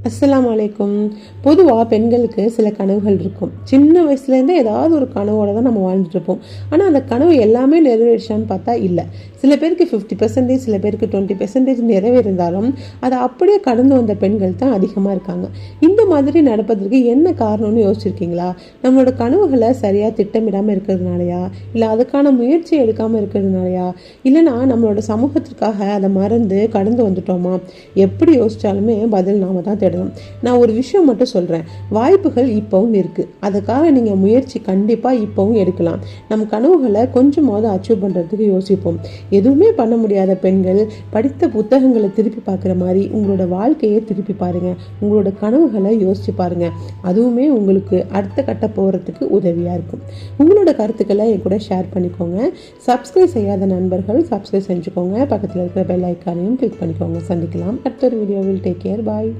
அஸ்ஸலாமு அலைக்கும். பொதுவாக பெண்களுக்கு சில கனவுகள் இருக்கும். சின்ன வயசுலேருந்தே ஏதாவது ஒரு கனவோட தான் நம்ம வாழ்ந்துட்டுருப்போம். ஆனால் அந்த கனவு எல்லாமே நிறைவேறிச்சான்னு பார்த்தா இல்லை. சில பேருக்கு 50%, சில பேருக்கு 20% நிறைவேறிந்தாலும் அதை அப்படியே கடந்து வந்த பெண்கள் தான் அதிகமாக இருக்காங்க. இந்த மாதிரி நடப்பதற்கு என்ன காரணம்னு யோசிச்சிருக்கீங்களா? நம்மளோட கனவுகளை சரியாக திட்டமிடாமல் இருக்கிறதுனாலயா, இல்லை அதுக்கான முயற்சி எடுக்காமல் இருக்கிறதுனாலயா, இல்லைனா நம்மளோட சமூகத்திற்காக அதை மறந்து கடந்து வந்துட்டோமா? எப்படி யோசித்தாலுமே பதில் நாம தான். நான் ஒரு விஷயம் மட்டும் சொல்றேன், வாய்ப்புகள் இப்பவும் இருக்கு. அதுக்காக நீங்க முயற்சி கண்டிப்பா இப்பவும் எடுக்கலாம். நம் கனவுகளை கொஞ்சமாவது அச்சீவ் பண்றதுக்கு யோசிப்போம். எதுவுமே பண்ண முடியாத பெண்கள் படித்த புத்தகங்களை திருப்பி பார்க்குற மாதிரி உங்களோட வாழ்க்கையை திருப்பி பாருங்க. உங்களோட கனவுகளை யோசிச்சு பாருங்க. அதுவுமே உங்களுக்கு அடுத்த கட்ட போறதுக்கு உதவியா இருக்கும். உங்களோட கருத்துக்களை என் கூட ஷேர் பண்ணிக்கோங்க. சப்ஸ்கிரைப் செய்யாத நண்பர்கள் சப்ஸ்கிரைப் செஞ்சுக்கோங்க. பக்கத்தில் இருக்கிற பெல் ஐக்கானையும் கிளிக் பண்ணிக்கோங்க. சந்திக்கலாம் அடுத்த ஒரு வீடியோவில். Take care. பாய்.